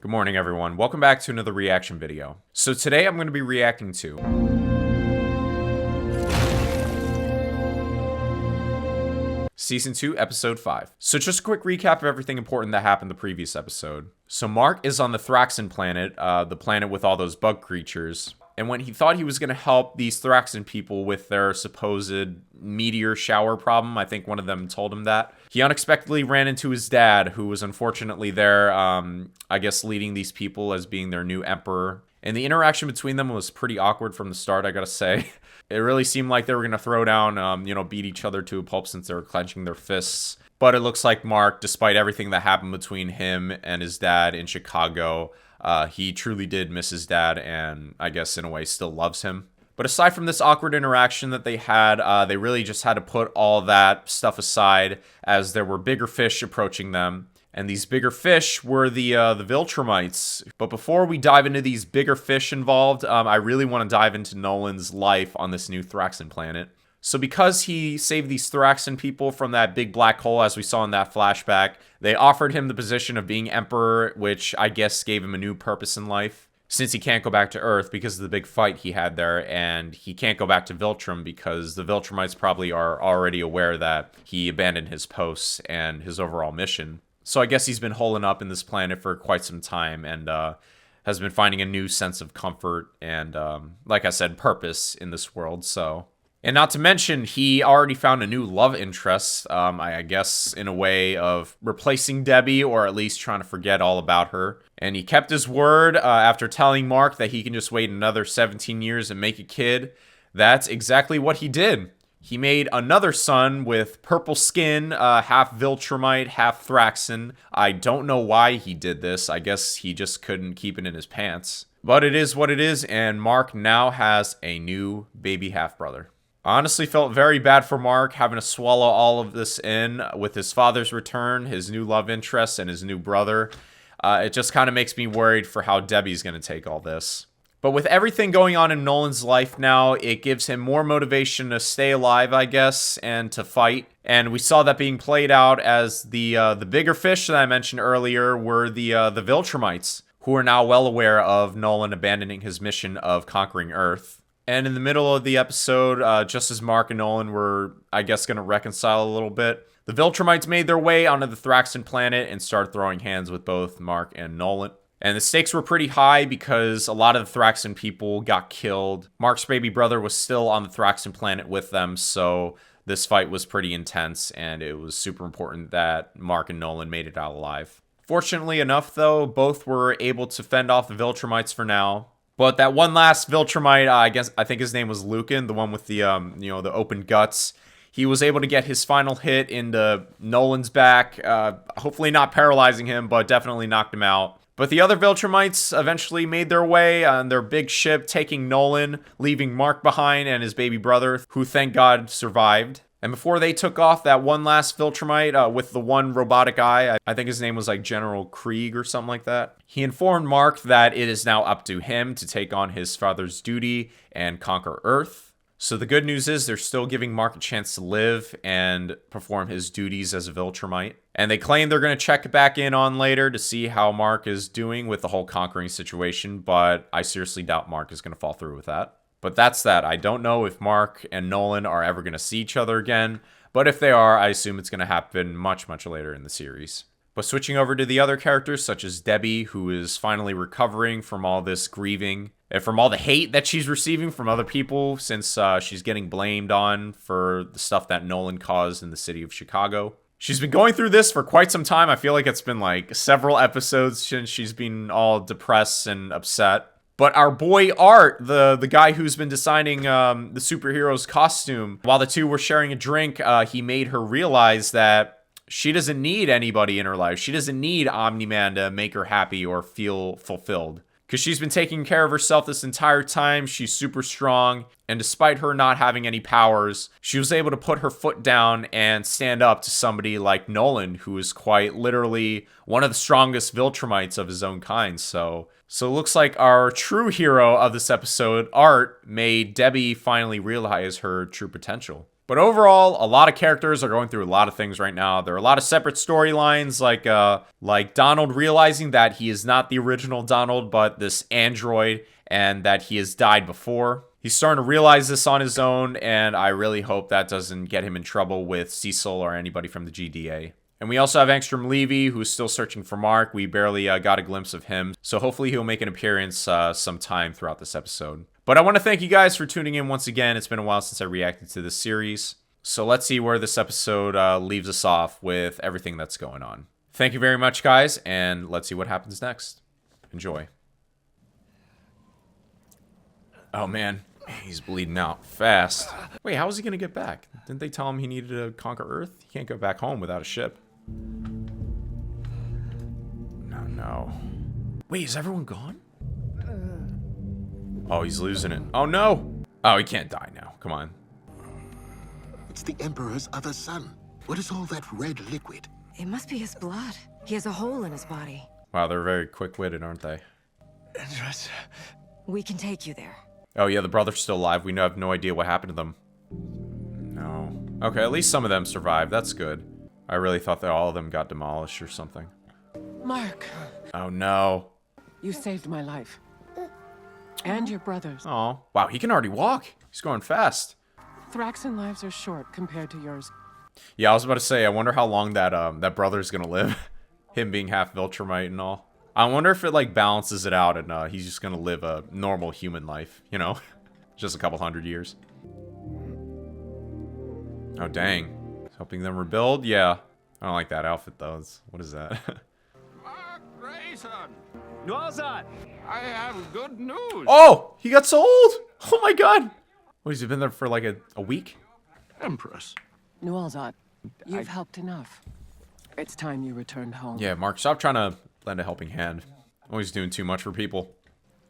Good morning, everyone. Welcome back to another reaction video. So today I'm going to be reacting to Season 2, Episode 5. So just a quick recap of everything important that happened the previous episode. So Mark is on the Thraxan planet, the planet with all those bug creatures. And when he thought he was going to help these Thraxan people with their supposed meteor shower problem, I think one of them told him that, he unexpectedly ran into his dad, who was unfortunately there, I guess, leading these people as being their new emperor. And the interaction between them was pretty awkward from the start, I gotta say. It really seemed like they were going to throw down, beat each other to a pulp since they were clenching their fists. But it looks like Mark, despite everything that happened between him and his dad in Chicago, he truly did miss his dad and I guess in a way still loves him. But aside from this awkward interaction that they had, they really just had to put all that stuff aside as there were bigger fish approaching them. And these bigger fish were the Viltrumites. But before we dive into these bigger fish involved, I really want to dive into Nolan's life on this new Thraxan planet. So because he saved these Thraxan people from that big black hole, as we saw in that flashback, they offered him the position of being emperor, which I guess gave him a new purpose in life, since he can't go back to Earth because of the big fight he had there, and he can't go back to Viltrum because the Viltrumites probably are already aware that he abandoned his posts and his overall mission. So I guess he's been holing up in this planet for quite some time and has been finding a new sense of comfort and, like I said, purpose in this world, so... And not to mention, he already found a new love interest, I guess, in a way of replacing Debbie, or at least trying to forget all about her. And he kept his word after telling Mark that he can just wait another 17 years and make a kid. That's exactly what he did. He made another son with purple skin, half Viltrumite, half Thraxan. I don't know why he did this. I guess he just couldn't keep it in his pants. But it is what it is, and Mark now has a new baby half-brother. I honestly felt very bad for Mark having to swallow all of this in with his father's return, his new love interest, and his new brother. It just kind of makes me worried for how Debbie's going to take all this. But with everything going on in Nolan's life now, it gives him more motivation to stay alive, I guess, and to fight. And we saw that being played out as the bigger fish that I mentioned earlier were the Viltrumites, who are now well aware of Nolan abandoning his mission of conquering Earth. And in the middle of the episode, just as Mark and Nolan were, I guess, going to reconcile a little bit, the Viltrumites made their way onto the Thraxan planet and started throwing hands with both Mark and Nolan. And the stakes were pretty high because a lot of the Thraxan people got killed. Mark's baby brother was still on the Thraxan planet with them, so this fight was pretty intense, and it was super important that Mark and Nolan made it out alive. Fortunately enough, though, both were able to fend off the Viltrumites for now. But that one last Viltrumite, I think his name was Lucan, the one with the, the open guts. He was able to get his final hit into Nolan's back, hopefully not paralyzing him, but definitely knocked him out. But the other Viltrumites eventually made their way on their big ship, taking Nolan, leaving Mark behind and his baby brother, who thank God survived. And before they took off, that one last Viltrumite with the one robotic eye, I think his name was like General Krieg or something like that, he informed Mark that it is now up to him to take on his father's duty and conquer Earth. So the good news is they're still giving Mark a chance to live and perform his duties as a Viltrumite. And they claim they're going to check back in on later to see how Mark is doing with the whole conquering situation, but I seriously doubt Mark is going to fall through with that. But that's that. I don't know if Mark and Nolan are ever going to see each other again, but if they are, I assume it's going to happen much, much later in the series. But switching over to the other characters, such as Debbie, who is finally recovering from all this grieving, and from all the hate that she's receiving from other people, since she's getting blamed on for the stuff that Nolan caused in the city of Chicago. She's been going through this for quite some time. I feel like it's been like several episodes since she's been all depressed and upset. But our boy Art, the guy who's been designing the superhero's costume, while the two were sharing a drink, he made her realize that she doesn't need anybody in her life. She doesn't need Omni-Man to make her happy or feel fulfilled. Because she's been taking care of herself this entire time. She's super strong. And despite her not having any powers, she was able to put her foot down and stand up to somebody like Nolan, who is quite literally one of the strongest Viltrumites of his own kind. So it looks like our true hero of this episode, Art, made Debbie finally realize her true potential. But overall, a lot of characters are going through a lot of things right now. There are a lot of separate storylines, like Donald realizing that he is not the original Donald, but this android, and that he has died before. He's starting to realize this on his own, and I really hope that doesn't get him in trouble with Cecil or anybody from the GDA. And we also have Angstrom Levy, who's still searching for Mark. We barely got a glimpse of him, so hopefully he'll make an appearance sometime throughout this episode. But I want to thank you guys for tuning in once again. It's been a while since I reacted to this series. So let's see where this episode leaves us off with everything that's going on. Thank you very much, guys, and let's see what happens next. Enjoy. Oh, man. He's bleeding out fast. Wait, how is he going to get back? Didn't they tell him he needed to conquer Earth? He can't go back home without a ship. No. Wait, is everyone gone? Oh, he's losing it. Oh, no. Oh, he can't die now. Come on. It's the Emperor's other son. What is all that red liquid? It must be his blood. He has a hole in his body. Wow, they're very quick-witted, aren't they? We can take you there. Oh, yeah, the brother's still alive. We have no idea what happened to them. No. Okay, at least some of them survived. That's good. I really thought that all of them got demolished or something. Mark, Oh, no. you saved my life. And your brother's. Oh, wow, he can already walk. He's going fast. Thraxan lives are short compared to yours. Yeah, I was about to say, I wonder how long that brother's gonna live. Him being half Viltrumite and all. I wonder if it, like, balances it out and he's just gonna live a normal human life, you know? Just a couple 100 years. Oh, dang. Helping them rebuild? Yeah. I don't like that outfit, though. What is that? Mark Grayson! Nuazat! I have good news! Oh! He got sold! Oh my god! What, has he been there for like a week? Empress. Nualzad, you've helped enough. It's time you returned home. Yeah, Mark, stop trying to lend a helping hand. Always doing too much for people.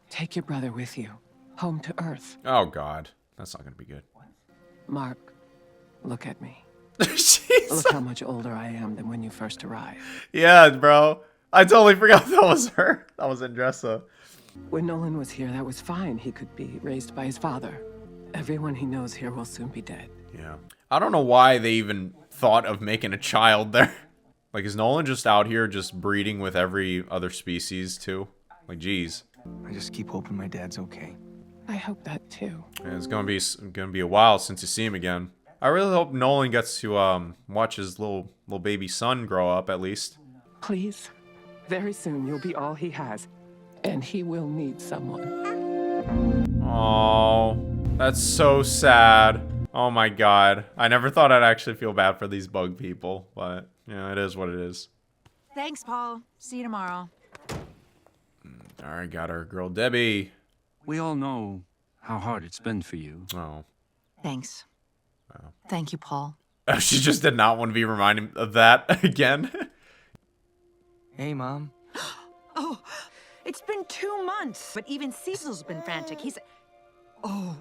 Take your brother with you. Home to Earth. Oh god. That's not gonna be good. Mark, look at me. Jeez. Look how much older I am than when you first arrived. Yeah, bro. I totally forgot that was her. That was Andressa. When Nolan was here, that was fine. He could be raised by his father. Everyone he knows here will soon be dead. Yeah. I don't know why they even thought of making a child there. Like, is Nolan just out here just breeding with every other species, too? Like, geez. I just keep hoping my dad's okay. I hope that too. Yeah, it's gonna be a while since you see him again. I really hope Nolan gets to watch his little baby son grow up at least. Please, very soon you'll be all he has, and he will need someone. Oh, that's so sad. Oh my god. I never thought I'd actually feel bad for these bug people, but you know, it is what it is. Thanks, Paul. See you tomorrow. Alright, got our girl Debbie. We all know how hard it's been for you. Oh. Thanks. Thank you, Paul. She just did not want to be reminded of that again. Hey, Mom. Oh, it's been 2 months, but even Cecil's been frantic. He's... Oh,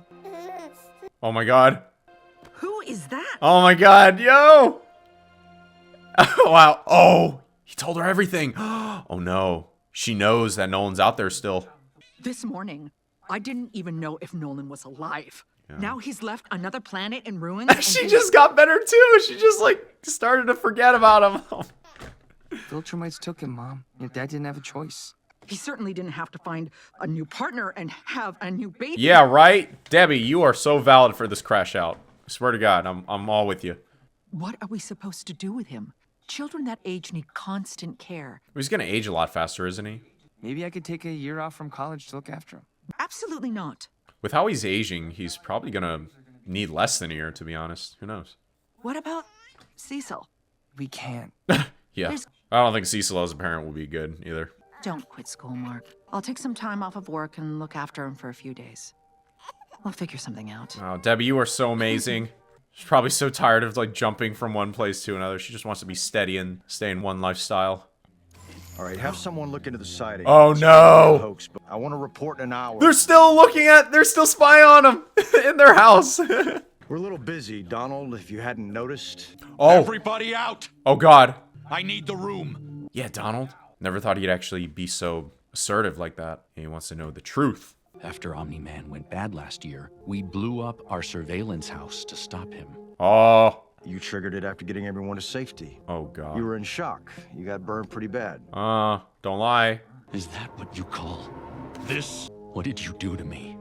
Oh my god. who is that? Oh my god, yo! Wow. Oh, he told her everything. Oh no. She knows that Nolan's out there still. This morning, I didn't even know if Nolan was alive. Now he's left another planet in ruins. and She he's- just got better too. She just like started to forget about him. Viltrumites took him, Mom. Your dad didn't have a choice. He certainly didn't have to find a new partner and have a new baby. Yeah, right? Debbie, you are so valid for this crash out. I swear to God, I'm all with you. What are we supposed to do with him? Children that age need constant care. He's gonna age a lot faster, isn't he? Maybe I could take a year off from college to look after him. Absolutely not. With how he's aging, he's probably gonna need less than a year, to be honest. Who knows? What about Cecil? We can't. Yeah. There's- I don't think Cecil as a parent will be good either. Don't quit school, Mark. I'll take some time off of work and look after him for a few days. We'll figure something out. Oh, Debbie, you are so amazing. She's probably so tired of like jumping from one place to another. She just wants to be steady and stay in one lifestyle. All right, have someone look into the sighting. Oh, It's no. a hoax, but I want to report in an hour. They're still spying on him in their house. We're a little busy, Donald, if you hadn't noticed. Oh, Everybody out! oh God. I need the room. Yeah, Donald. Never thought he'd actually be so assertive like that. He wants to know the truth. After Omni-Man went bad last year, we blew up our surveillance house to stop him. Oh. You triggered it after getting everyone to safety. Oh, God. You were in shock. You got burned pretty bad. Don't lie. Is that what you call this? What did you do to me?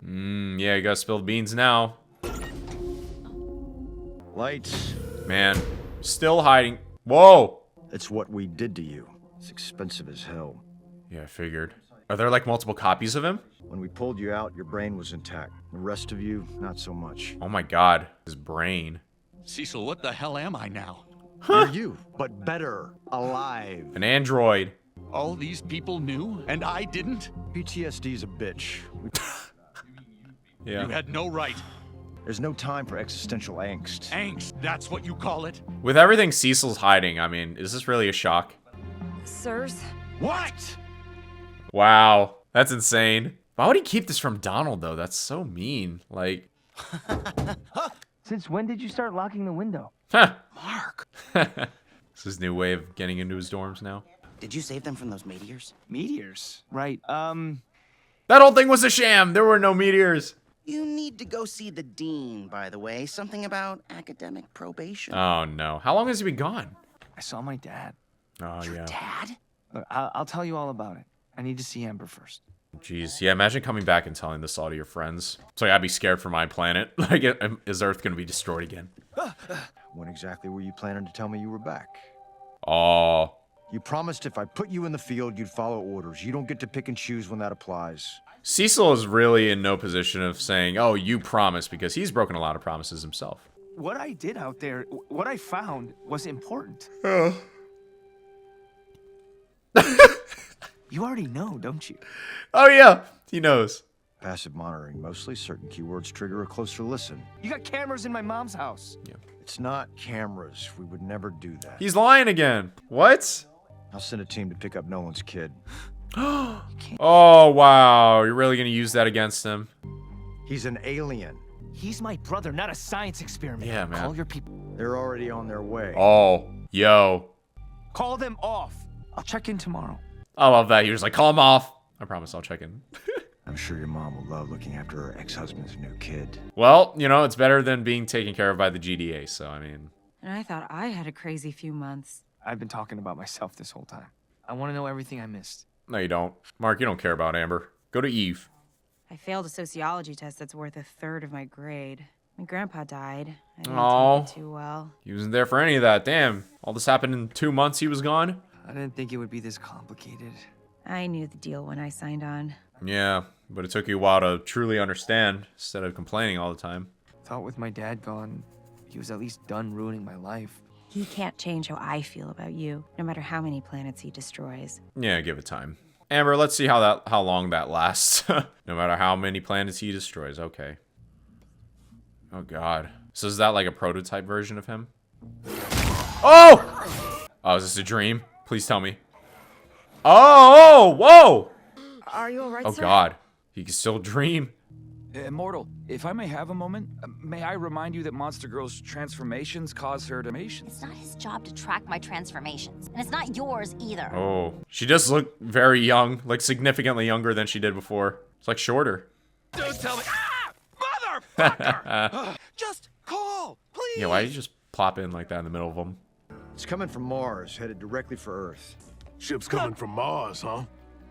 Yeah, you gotta spill the beans now. Lights. Man, still hiding. Whoa! It's what we did to you. It's expensive as hell. Yeah, I figured. Are there like multiple copies of him? When we pulled you out, your brain was intact. The rest of you, not so much. Oh my God, his brain. Cecil, what the hell am I now? You're you, but better. Alive. An android. All these people knew, and I didn't? PTSD's a bitch. Yeah. You had no right. There's no time for existential angst. Angst, that's what you call it? With everything Cecil's hiding, I mean, is this really a shock? Sirs? What? Wow, that's insane. Why would he keep this from Donald, though? That's so mean. Like, Since when did you start locking the window? huh. Mark, It's his new way of getting into his dorms now. did you save them from those meteors? Meteors. Right. That whole thing was a sham. There were no meteors. You need to go see the dean, by the way. Something about academic probation. Oh, no. How long has he been gone? I saw my dad. Oh, yeah. Dad? Look, I'll tell you all about it. I need to see Amber first. Jeez, yeah, imagine coming back and telling this all to your friends. It's like, I'd be scared for my planet. Like, is Earth gonna be destroyed again? When exactly were you planning to tell me you were back? Oh, You promised if I put you in the field, you'd follow orders. You don't get to pick and choose when that applies. Cecil is really in no position of saying, oh, you promised, because he's broken a lot of promises himself. What I did out there, what I found was important. You already know, don't you? Oh, yeah, he knows. Passive monitoring, mostly. Certain keywords trigger a closer listen. You got cameras in my mom's house. It's not cameras. We would never do that. He's lying again. What? I'll send a team to pick up Nolan's kid. Oh, wow. You're really gonna use that against him? He's an alien. He's my brother, not a science experiment. Yeah, man. Call your people. They're already on their way. Oh, yo. Call them off. I'll check in tomorrow. I love that. He was like, call him off. I promise I'll check in. I'm sure your mom will love looking after her ex-husband's new kid. Well, you know, it's better than being taken care of by the GDA, so I mean. And I thought I had a crazy few months. I've been talking about myself this whole time. I want to know everything I missed. No, you don't. Mark, you don't care about Amber. Go to Eve. I failed a sociology test that's worth 1/3 of my grade. My grandpa died. I didn't Aw. take it too well. He wasn't there for any of that. Damn. All this happened in 2 months he was gone? I didn't think it would be this complicated. I knew the deal when I signed on. Yeah, but it took you a while to truly understand instead of complaining all the time. Thought with my dad gone, he was at least done ruining my life. He can't change how I feel about you, no matter how many planets he destroys. Yeah, give it time. Amber, let's see how long that lasts. No matter how many planets he destroys. Okay. Oh, God. So is that like a prototype version of him? Oh! Oh, is this a dream? Please tell me. Oh, whoa! Are you alright, Oh, sir? God. He can still dream. Immortal, if I may have a moment, may I remind you that Monster Girl's transformations cause her to It's not his job to track my transformations, and it's not yours either. Oh. She does look very young. Like, significantly younger than she did before. It's like shorter. Don't tell me. Ah! Motherfucker! Just call, please! Yeah, why did you just plop in like that in the middle of them? It's coming from Mars, headed directly for Earth. Ship's coming from Mars, huh?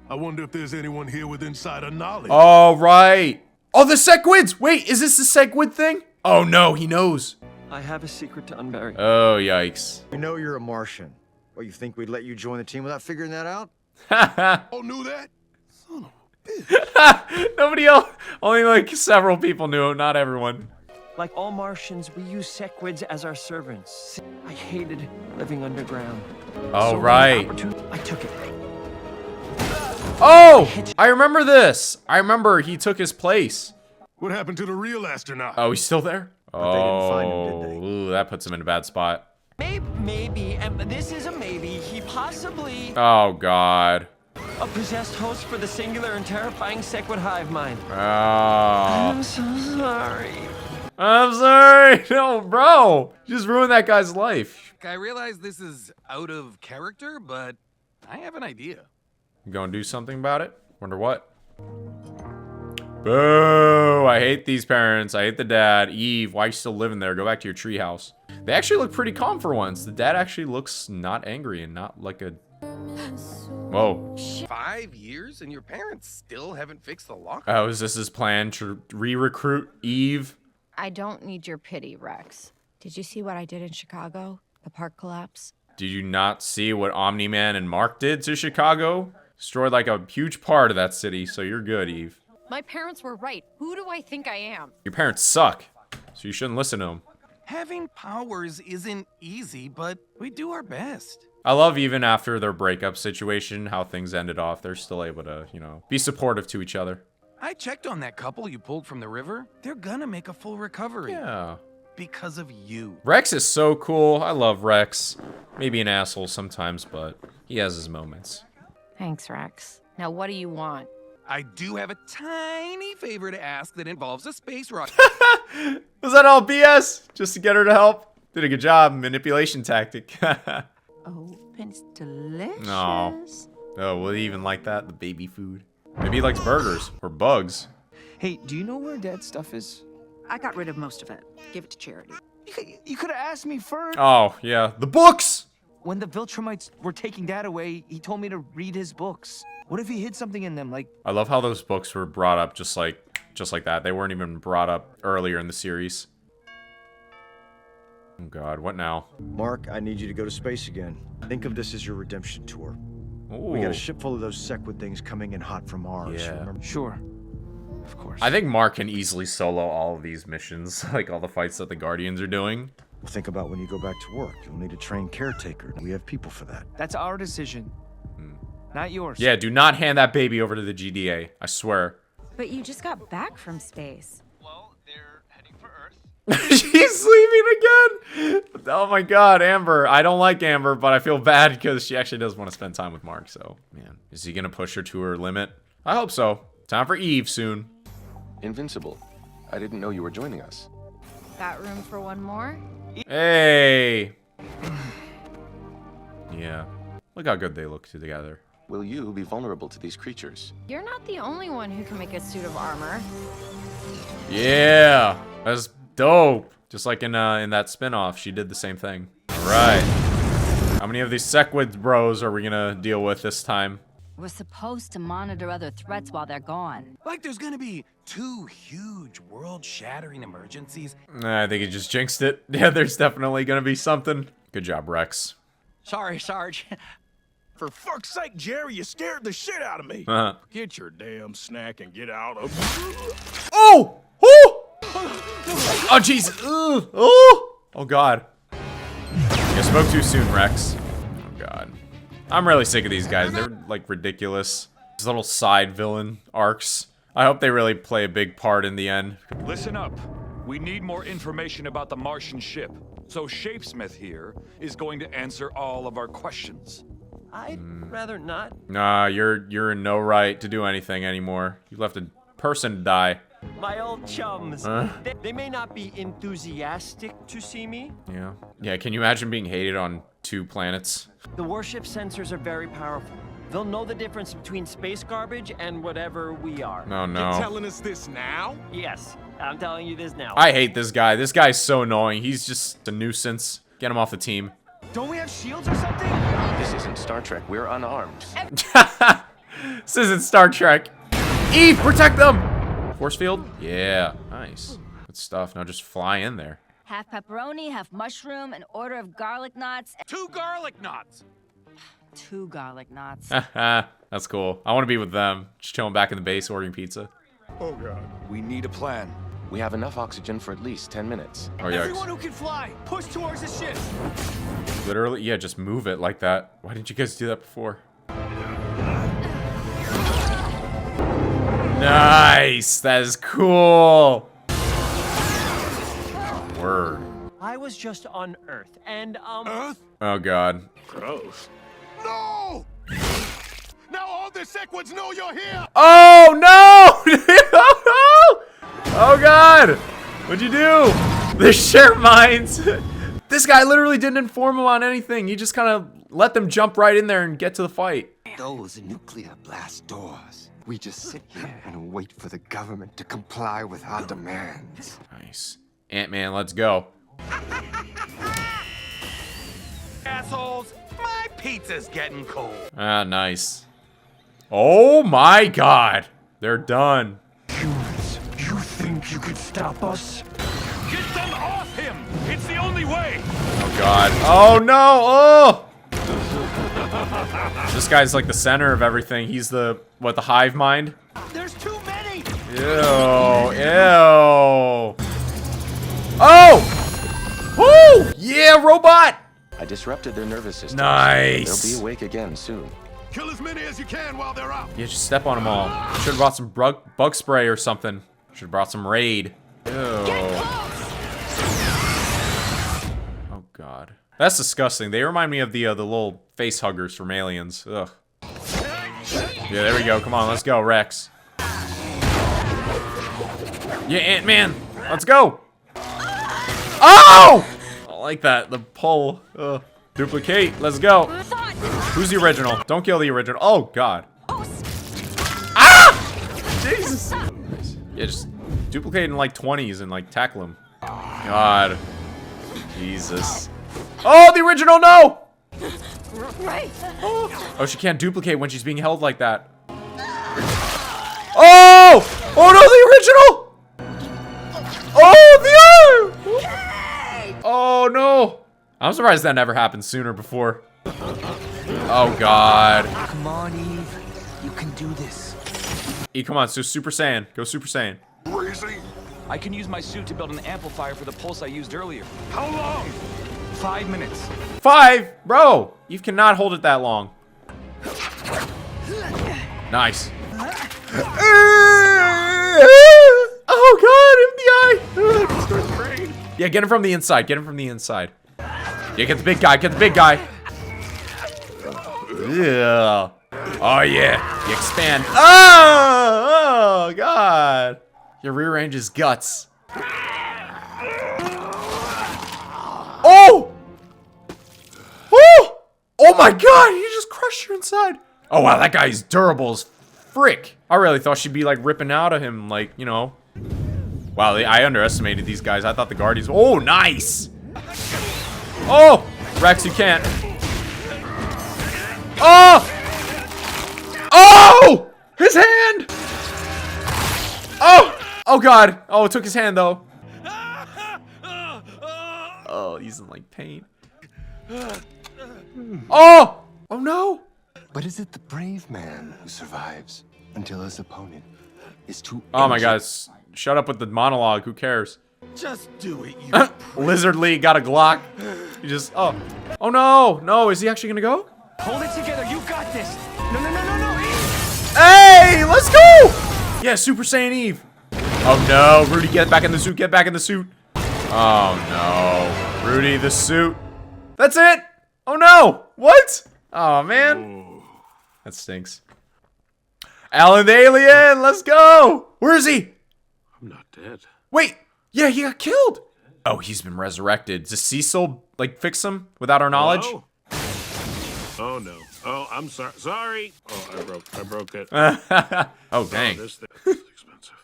I wonder if there's anyone here with insider knowledge. Oh, right. Oh, the Sequids! Wait, is this the Sequid thing? Oh, no, he knows. I have a secret to unbury. Oh, yikes. We know you're a Martian. What, you think we'd let you join the team without figuring that out? Oh, knew that? Son of a bitch. Nobody else. Only like several people knew, not everyone. Like all Martians, we use Sequids as our servants. I hated living underground. Oh, So when the right. I took it. Oh, I remember this. I remember he took his place. What happened to the real astronaut? Oh, he's still there? But they didn't find him, did they? Ooh, that puts him in a bad spot. Maybe, and this is a maybe, he possibly Oh, God. a possessed host for the singular and terrifying Sequid hive mind. Oh. I'm so sorry. I'm sorry. No, bro. You just ruined that guy's life. I realize this is out of character, but I have an idea. You gonna do something about it? Wonder what? Boo! I hate these parents. I hate the dad. Eve, why are you still living there? Go back to your treehouse. They actually look pretty calm for once. The dad actually looks not angry and not like a... Whoa. 5 years and your parents still haven't fixed the locker? Oh, is this his plan to re-recruit Eve? I don't need your pity, Rex. Did you see what I did in Chicago? The park collapse? Did you not see what Omni-Man and Mark did to Chicago? Destroyed like a huge part of that city, so you're good, Eve. My parents were right. Who do I think I am? Your parents suck, so you shouldn't listen to them. Having powers isn't easy, but we do our best. I love even after their breakup situation, how things ended off. They're still able to, you know, be supportive to each other. I checked on that couple you pulled from the river. They're gonna make a full recovery. Yeah. Because of you. Rex is so cool. I love Rex. Maybe an asshole sometimes, but he has his moments. Thanks, Rex. Now what do you want? I do have a tiny favor to ask that involves a space rocket. Was that all BS? Just to get her to help? Did a good job. Manipulation tactic. Oh, it's delicious. No. Oh, will he even like that? The baby food. Maybe he likes burgers or bugs. Hey, do you know where Dad's stuff is? I got rid of most of it. Give it to charity. You could have asked me first. Oh, yeah. The books! When the Viltrumites were taking Dad away, he told me to read his books. What if he hid something in them, like... I love how those books were brought up just like that. They weren't even brought up earlier in the series. Oh god, what now? Mark, I need you to go to space again. Think of this as your redemption tour. Ooh. We got a ship full of those Sequid things coming in hot from Mars. Yeah. Remember? Sure. Of course. I think Mark can easily solo all of these missions, like all the fights that the Guardians are doing. Well, think about when you go back to work. You'll need a trained caretaker. We have people for that. That's our decision. Not yours. Yeah, do not hand that baby over to the GDA. I swear. But you just got back from space. Well, they're heading for Earth. She's leaving again! Oh my god, Amber. I don't like Amber, but I feel bad because she actually does want to spend time with Mark, so, man. Is he gonna push her to her limit? I hope so. Time for Eve soon. Invincible. I didn't know you were joining us. Got room for one more? Hey! Yeah. Look how good they look together. Will you be vulnerable to these creatures? You're not the only one who can make a suit of armor. Yeah! That's dope. Just like in that spin-off, she did the same thing. Alright. How many of these Sequid bros are we gonna deal with this time? We're supposed to monitor other threats while they're gone. Like there's gonna be 2 huge world-shattering emergencies. I think he just jinxed it. Yeah, there's definitely gonna be something. Good job, Rex. Sorry, Sarge. For fuck's sake, Jerry, you scared the shit out of me. Get your damn snack and get out of... Oh! Oh! Oh, Jesus. Oh! Oh, God. You spoke too soon, Rex. Oh, God. I'm really sick of these guys. They're, like, ridiculous. These little side villain arcs. I hope they really play a big part in the end. Listen up. We need more information about the Martian ship. So Shapesmith here is going to answer all of our questions. I'd rather not. Nah, you're in no right to do anything anymore. You left a person to die. My old chums. They may not be enthusiastic to see me. Yeah. Yeah, can you imagine being hated on 2 planets? The warship sensors are very powerful. They'll know the difference between space garbage and whatever we are. No, no. You're telling us this now? Yes, I'm telling you this now. I hate this guy. This guy's so annoying. He's just a nuisance. Get him off the team. Don't we have shields or something? This isn't Star Trek. We're unarmed. This isn't Star Trek. Eve, protect them! Force field? Yeah, nice. Good stuff. Now just fly in there. Half pepperoni, half mushroom, an order of garlic knots. 2 garlic knots! 2 garlic knots. That's cool. I want to be with them. Just chilling back in the base ordering pizza. Oh, God. We need a plan. We have enough oxygen for at least 10 minutes. Oh, yeah. Everyone who can fly, push towards the ship. Literally, yeah, just move it like that. Why didn't you guys do that before? Nice! That is cool! Word. I was just on Earth, and, Earth? Oh, God. Gross. No! Now all the Sequids know you're here! Oh, no! Oh, God! What'd you do? They share minds. This guy literally didn't inform him on anything. He just kind of let them jump right in there and get to the fight. those nuclear blast doors. We just sit here and wait for the government to comply with our demands. Nice. Ant-Man, let's go. Assholes, my pizza's getting cold. Ah, nice. Oh my god. They're done. Humans, you think you could stop us? Get them off him! It's the only way! Oh god. Oh no! Oh! This guy's like the center of everything. He's the, what, the hive mind? There's too many! Ew. Ew. Oh! Woo! Yeah, robot! I disrupted their nervous system. Nice. They'll be awake again soon. Kill as many as you can while they're out. Yeah, just step on them all. Should have brought some bug spray or something. Should have brought some raid. Ew. Oh god. That's disgusting. They remind me of the little face huggers from Aliens. Ugh. Yeah, there we go. Come on, let's go, Rex. Yeah, Ant-Man. Let's go. Oh! I like that. The pull. Ugh. Duplicate. Let's go. Who's the original? Don't kill the original. Oh, God. Ah! Jesus. Yeah, just duplicate in like 20s and like tackle him. God. Jesus. Oh, the original, no! Oh, she can't duplicate when she's being held like that. Oh! Oh no, the original! Oh, the other! Oh no! I'm surprised that never happened sooner before. Oh god. Come on, Eve. You can do this. E, come on, so Super Saiyan. Go Super Saiyan. I can use my suit to build an amplifier for the pulse I used earlier. How long? 5 minutes. 5? Bro, Eve cannot hold it that long. Nice. Oh god, him in the eye. Yeah, get him from the inside. Get him from the inside. Yeah, get the big guy. Get the big guy. Yeah. Oh yeah. You expand. Oh god. You rearrange his guts. Oh! Oh! Oh my god, he just crushed her inside. Oh wow, that guy's durable as frick. I really thought she'd be like ripping out of him, like, you know. Wow, I underestimated these guys. I thought the Guardians. Oh, nice! Oh! Rex, you can't. Oh! Oh! His hand! Oh! Oh god. Oh, it took his hand though. Oh, he's in like pain. Oh! Oh no! But is it the brave man who survives until his opponent is too Oh my god, shut up with the monologue, who cares? Just do it, you Lizard Lee got a Glock. You just, oh. Oh no, no, is he actually gonna go? Hold it together, you got this. No, no, no, no, no, Eve. Hey, let's go! Yeah, Super Saiyan Eve. Oh no, Rudy, get back in the suit, get back in the suit. Oh no, Rudy, the suit. That's it. Oh no, what? Oh man, that stinks. Alan the alien, let's go. Where is he? I'm not dead. Wait, yeah, he got killed. Oh, he's been resurrected. Does Cecil like fix him without our knowledge? Hello? Oh no. Oh, I'm sorry. Sorry. Oh, I broke it. Oh dang. Oh, this thing is expensive.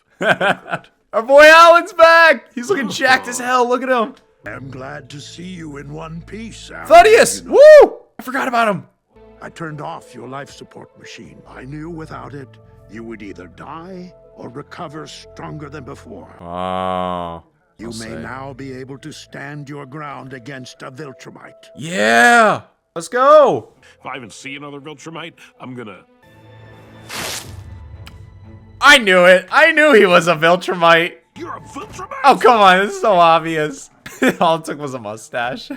Our boy Alan's back. He's looking jacked as hell. Look at him. I'm glad to see you in one piece, Alan. Thaddeus! You know, Woo! I forgot about him. I turned off your life support machine. I knew without it, you would either die or recover stronger than before. Oh. You may now be able to stand your ground against a Viltrumite. Yeah. Let's go. If I even see another Viltrumite, I'm gonna... I knew it. I knew he was a Viltrumite. You're a Viltrumite? Oh, come on. This is so obvious. All it took was a mustache.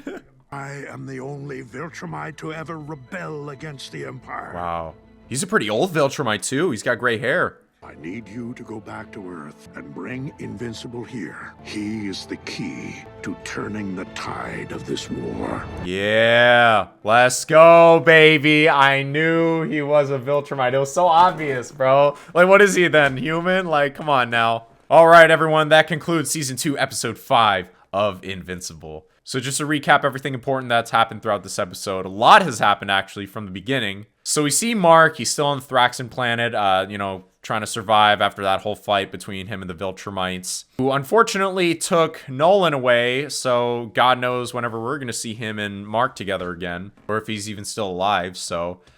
I am the only Viltrumite to ever rebel against the Empire. Wow. He's a pretty old Viltrumite, too. He's got gray hair. I need you to go back to Earth and bring Invincible here. He is the key to turning the tide of this war. Yeah. Let's go, baby. I knew he was a Viltrumite. It was so obvious, bro. Like, what is he then? Human? Like, come on now. All right, everyone. That concludes Season 2, Episode 5 of Invincible. So just to recap everything important that's happened throughout this episode, a lot has happened actually from the beginning. So we see Mark. He's still on the Thraxan planet, trying to survive after that whole fight between him and the Viltrumites, who unfortunately took Nolan away. So God knows whenever we're going to see him and Mark together again, or if he's even still alive.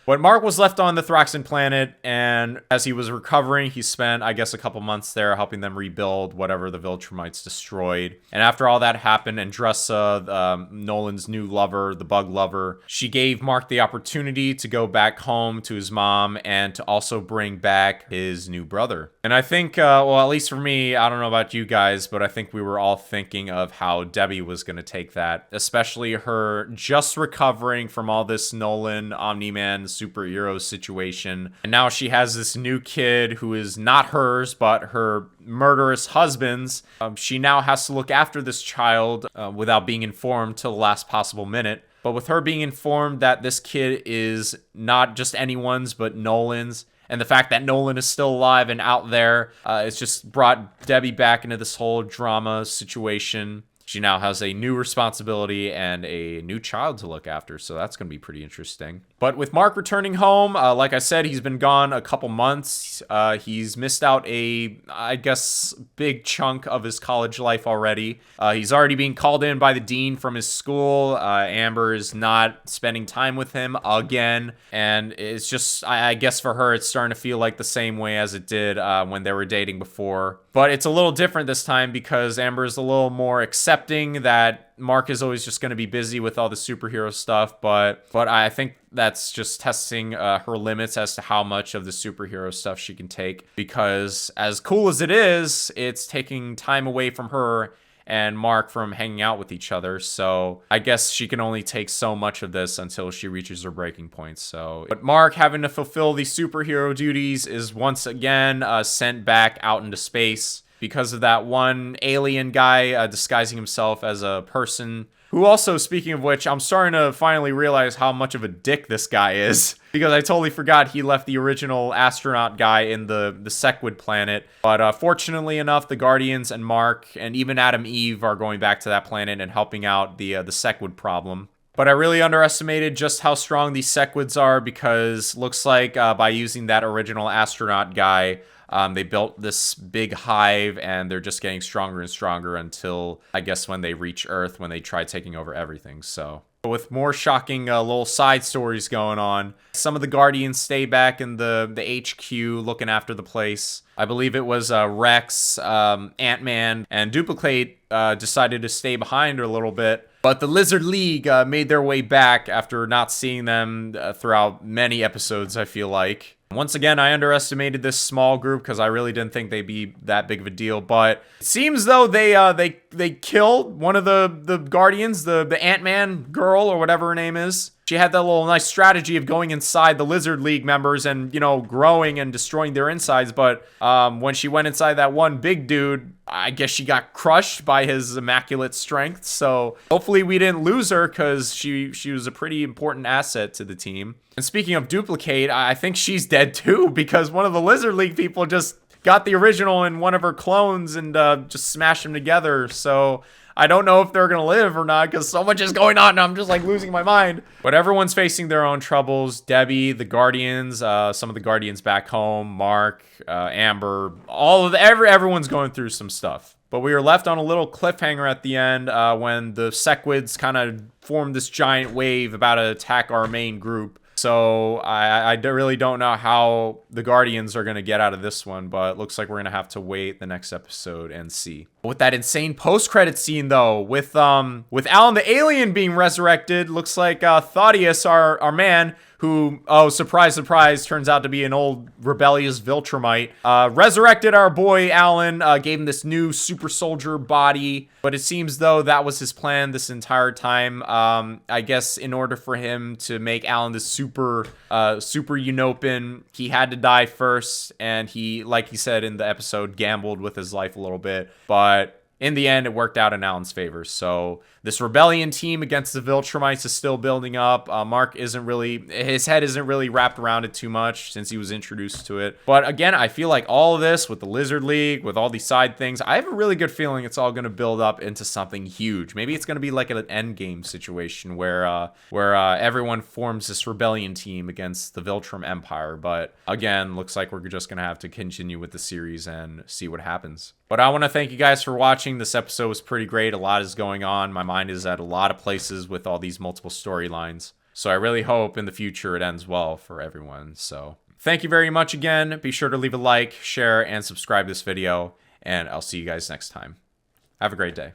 But Mark was left on the Thraxan planet, and as he was recovering, he spent, I guess, a couple months there helping them rebuild whatever the Viltrumites destroyed. And after all that happened, Andressa, Nolan's new lover, the bug lover, she gave Mark the opportunity to go back home to his mom and to also bring back his new brother. And I think, at least for me, I don't know about you guys, but I think we were all thinking of how Debbie was going to take that, especially her just recovering from all this Nolan, Omni-Man, superhero situation. And now she has this new kid who is not hers, but her murderous husband's. She now has to look after this child without being informed till the last possible minute. But with her being informed that this kid is not just anyone's, but Nolan's, and the fact that Nolan is still alive and out there, it's just brought Debbie back into this whole drama situation. She now has a new responsibility and a new child to look after, so that's going to be pretty interesting. But with Mark returning home, like I said, he's been gone a couple months. He's missed out I guess, big chunk of his college life already. He's already being called in by the dean from his school. Amber is not spending time with him again, and it's just, I guess for her, it's starting to feel like the same way as it did when they were dating before. But it's a little different this time because Amber is a little more accepting that Mark is always just going to be busy with all the superhero stuff. But I think that's just testing her limits as to how much of the superhero stuff she can take. Because as cool as it is, it's taking time away from her and Mark from hanging out with each other. So I guess she can only take so much of this until she reaches her breaking point. But Mark, having to fulfill these superhero duties, is once again sent back out into space because of that one alien guy disguising himself as a person. Who also, speaking of which, I'm starting to finally realize how much of a dick this guy is. Because I totally forgot he left the original astronaut guy in the Sequid planet. But fortunately enough, the Guardians and Mark and even Adam Eve are going back to that planet and helping out the Sequid problem. But I really underestimated just how strong these Sequids are because looks like by using that original astronaut guy, they built this big hive and they're just getting stronger and stronger until, I guess, when they reach Earth, when they try taking over everything. So with more shocking little side stories going on, some of the Guardians stay back in the HQ looking after the place. I believe it was Rex, Ant-Man, and Duplicate decided to stay behind a little bit. But the Lizard League made their way back after not seeing them throughout many episodes, I feel like. Once again, I underestimated this small group because I really didn't think they'd be that big of a deal. But it seems though they killed one of the Guardians, the Ant-Man girl or whatever her name is. She had that little nice strategy of going inside the Lizard League members and, growing and destroying their insides. But when she went inside that one big dude, I guess she got crushed by his immaculate strength. So hopefully we didn't lose her because she was a pretty important asset to the team. And speaking of Duplicate, I think she's dead too because one of the Lizard League people just got the original in one of her clones and just smashed them together. So I don't know if they're going to live or not because so much is going on and I'm just like losing my mind. But everyone's facing their own troubles. Debbie, the Guardians, some of the Guardians back home, Mark, Amber, everyone's going through some stuff. But we were left on a little cliffhanger at the end when the Sequids kind of formed this giant wave about to attack our main group. So I really don't know how the Guardians are going to get out of this one, but it looks like we're going to have to wait the next episode and see. With that insane post-credit scene, though, with Alan the alien being resurrected, looks like Thaddeus, our man, who, oh, surprise, surprise, turns out to be an old rebellious Viltrumite, resurrected our boy Alan, gave him this new super soldier body, but it seems though that was his plan this entire time. I guess in order for him to make Alan this super Unopin, he had to die first, and he, like he said in the episode, gambled with his life a little bit, but in the end, it worked out in Alan's favor. So this rebellion team against the Viltrumites is still building up. Mark isn't really, his head isn't really wrapped around it too much since he was introduced to it. But again, I feel like all of this with the Lizard League, with all these side things, I have a really good feeling it's all going to build up into something huge. Maybe it's going to be like an endgame situation where everyone forms this rebellion team against the Viltrum Empire. But again, looks like we're just going to have to continue with the series and see what happens. But I want to thank you guys for watching. This episode was pretty great. A lot is going on. My mind is at a lot of places with all these multiple storylines. So I really hope in the future it ends well for everyone. So thank you very much again. Be sure to leave a like, share, and subscribe this video. And I'll see you guys next time. Have a great day.